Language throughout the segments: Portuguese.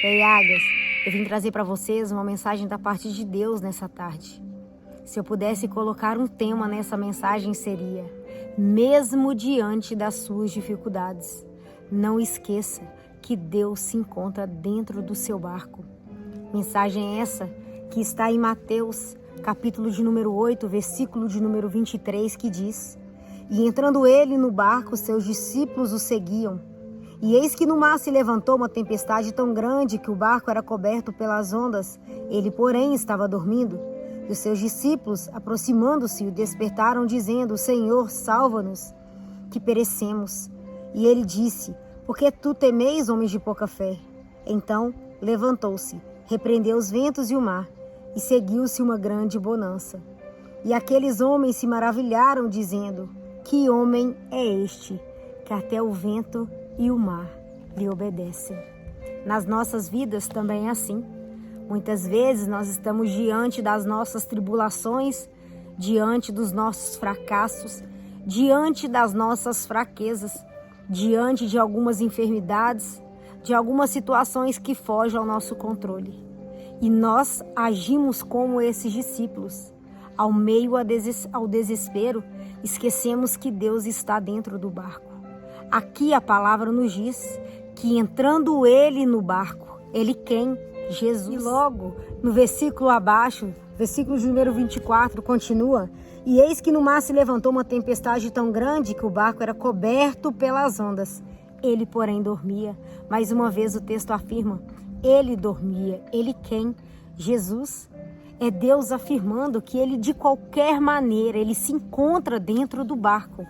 Ei, Águias, eu vim trazer para vocês uma mensagem da parte de Deus nessa tarde. Se eu pudesse colocar um tema nessa mensagem seria: mesmo diante das suas dificuldades, não esqueça que Deus se encontra dentro do seu barco. Mensagem essa que está em Mateus, capítulo de número 8, versículo de número 23, que diz: E entrando ele no barco, seus discípulos o seguiam. E eis que no mar se levantou uma tempestade tão grande que o barco era coberto pelas ondas. Ele, porém, estava dormindo. E os seus discípulos, aproximando-se, o despertaram, dizendo: Senhor, salva-nos, que perecemos. E ele disse: Por que tu temeis, homens de pouca fé? Então levantou-se, repreendeu os ventos e o mar, e seguiu-se uma grande bonança. E aqueles homens se maravilharam, dizendo: Que homem é este, que até o vento e o mar lhe obedecem? Nas nossas vidas também é assim. Muitas vezes nós estamos diante das nossas tribulações, diante dos nossos fracassos, diante das nossas fraquezas, diante de algumas enfermidades, de algumas situações que fogem ao nosso controle. E nós agimos como esses discípulos. Ao meio ao desespero, esquecemos que Deus está dentro do barco. Aqui a palavra nos diz que entrando ele no barco, ele quem? Jesus. E logo no versículo abaixo, versículo de número 24, continua: E eis que no mar se levantou uma tempestade tão grande que o barco era coberto pelas ondas. Ele, porém, dormia. Mais uma vez o texto afirma: ele dormia. Ele quem? Jesus. É Deus afirmando que ele, de qualquer maneira, ele se encontra dentro do barco.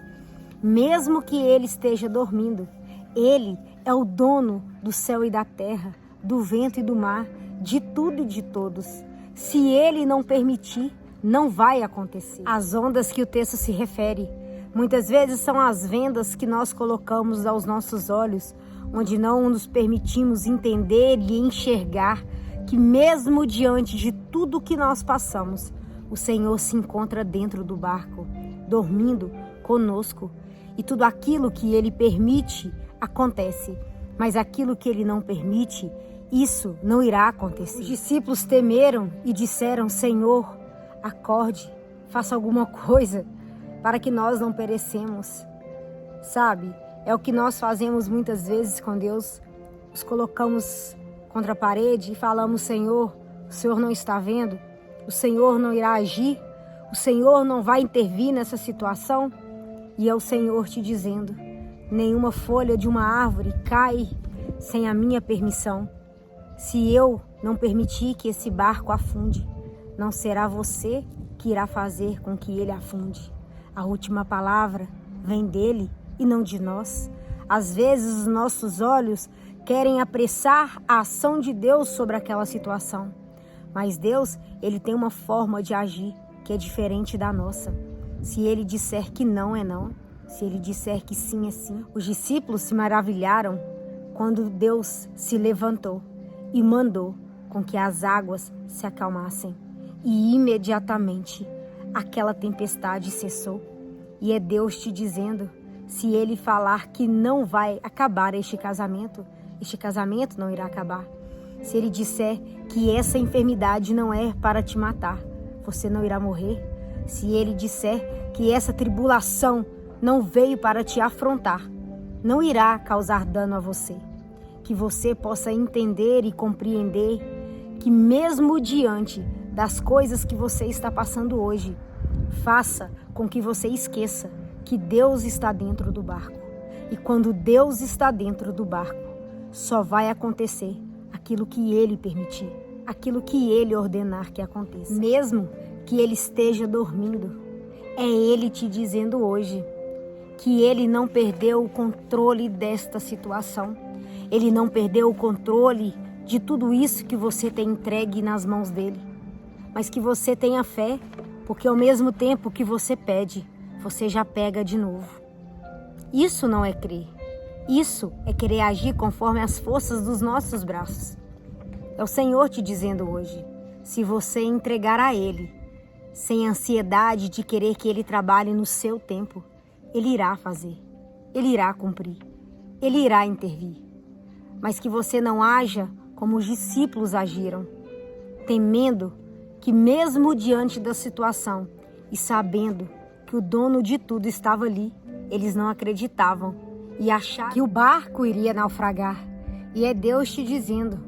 Mesmo que ele esteja dormindo, ele é o dono do céu e da terra, do vento e do mar, de tudo e de todos. Se ele não permitir, não vai acontecer. As ondas que o texto se refere, muitas vezes são as vendas que nós colocamos aos nossos olhos, onde não nos permitimos entender e enxergar que mesmo diante de tudo que nós passamos, o Senhor se encontra dentro do barco, dormindo conosco. E tudo aquilo que ele permite acontece, mas aquilo que ele não permite, isso não irá acontecer. Os discípulos temeram e disseram: Senhor, acorde, faça alguma coisa para que nós não perecemos. Sabe, é o que nós fazemos muitas vezes com Deus. Nos colocamos contra a parede e falamos: Senhor, o Senhor não está vendo? O Senhor não irá agir? O Senhor não vai intervir nessa situação? E é o Senhor te dizendo: nenhuma folha de uma árvore cai sem a minha permissão. Se eu não permitir que esse barco afunde, não será você que irá fazer com que ele afunde. A última palavra vem dele e não de nós. Às vezes os nossos olhos querem apressar a ação de Deus sobre aquela situação. Mas Deus, ele tem uma forma de agir que é diferente da nossa. Se ele disser que não, é não. Se ele disser que sim, é sim. Os discípulos se maravilharam quando Deus se levantou e mandou com que as águas se acalmassem. E imediatamente aquela tempestade cessou. E é Deus te dizendo: se ele falar que não vai acabar este casamento não irá acabar. Se ele disser que essa enfermidade não é para te matar, você não irá morrer. Se ele disser que essa tribulação não veio para te afrontar, não irá causar dano a você. Que você possa entender e compreender que mesmo diante das coisas que você está passando hoje, faça com que você esqueça que Deus está dentro do barco. E quando Deus está dentro do barco, só vai acontecer aquilo que ele permitir, aquilo que ele ordenar que aconteça. Mesmo que ele esteja dormindo, é ele te dizendo hoje que ele não perdeu o controle desta situação. Ele não perdeu o controle de tudo isso que você tem entregue nas mãos dele. Mas que você tenha fé, porque ao mesmo tempo que você pede, você já pega de novo. Isso não é crer. Isso é querer agir conforme as forças dos nossos braços. É o Senhor te dizendo hoje: se você entregar a ele, sem ansiedade de querer que ele trabalhe no seu tempo, ele irá fazer, ele irá cumprir, ele irá intervir. Mas que você não haja como os discípulos agiram, temendo que mesmo diante da situação e sabendo que o dono de tudo estava ali, eles não acreditavam e achavam que o barco iria naufragar. E é Deus te dizendo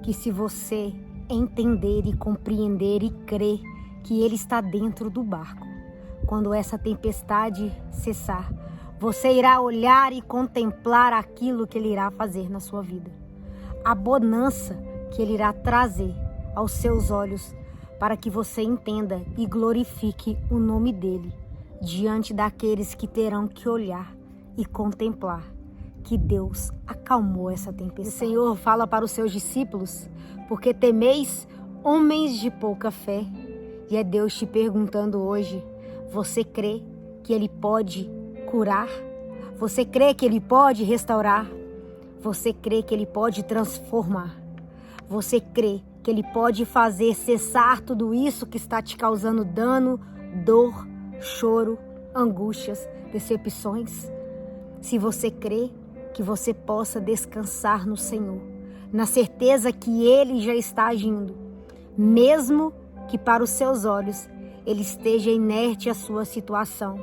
que se você entender e compreender e crer que Ele está dentro do barco, quando essa tempestade cessar, você irá olhar e contemplar aquilo que Ele irá fazer na sua vida. A bonança que Ele irá trazer aos seus olhos para que você entenda e glorifique o nome dEle diante daqueles que terão que olhar e contemplar que Deus acalmou essa tempestade. O Senhor fala para os seus discípulos: porque temeis, homens de pouca fé? E é Deus te perguntando hoje: você crê que Ele pode curar? Você crê que Ele pode restaurar? Você crê que Ele pode transformar? Você crê que Ele pode fazer cessar tudo isso que está te causando dano, dor, choro, angústias, decepções? Se você crê, que você possa descansar no Senhor, na certeza que Ele já está agindo, mesmo que para os seus olhos Ele esteja inerte à sua situação.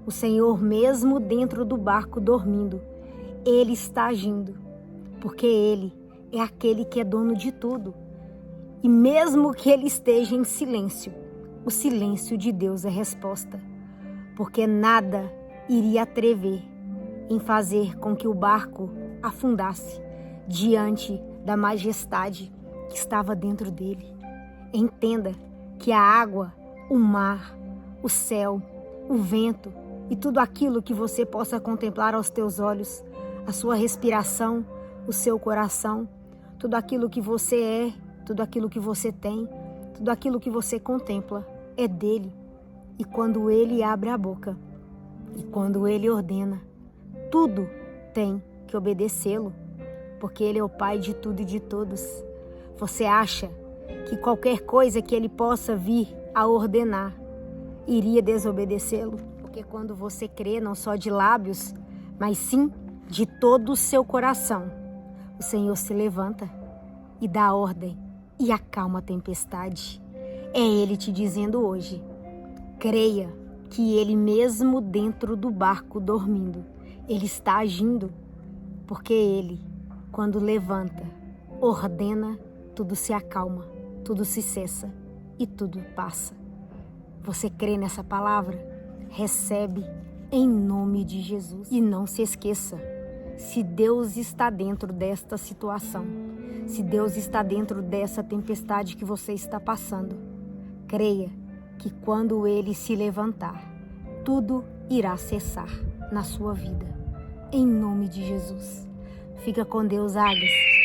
O Senhor, mesmo dentro do barco dormindo, Ele está agindo, porque Ele é aquele que é dono de tudo. E mesmo que Ele esteja em silêncio, o silêncio de Deus é resposta, porque nada iria atrever em fazer com que o barco afundasse diante da majestade que estava dentro dele. Entenda que a água, o mar, o céu, o vento e tudo aquilo que você possa contemplar aos teus olhos, a sua respiração, o seu coração, tudo aquilo que você é, tudo aquilo que você tem, tudo aquilo que você contempla é dele. E quando ele abre a boca e quando ele ordena, tudo tem que obedecê-lo, porque Ele é o Pai de tudo e de todos. Você acha que qualquer coisa que Ele possa vir a ordenar iria desobedecê-lo? Porque quando você crê não só de lábios, mas sim de todo o seu coração, o Senhor se levanta e dá ordem e acalma a tempestade. É Ele te dizendo hoje: creia que Ele mesmo dentro do barco dormindo, Ele está agindo, porque Ele, quando levanta, ordena, tudo se acalma, tudo se cessa e tudo passa. Você crê nessa palavra? Recebe em nome de Jesus. E não se esqueça, se Deus está dentro desta situação, se Deus está dentro dessa tempestade que você está passando, creia que quando Ele se levantar, tudo irá cessar na sua vida. Em nome de Jesus. Fica com Deus, Águias.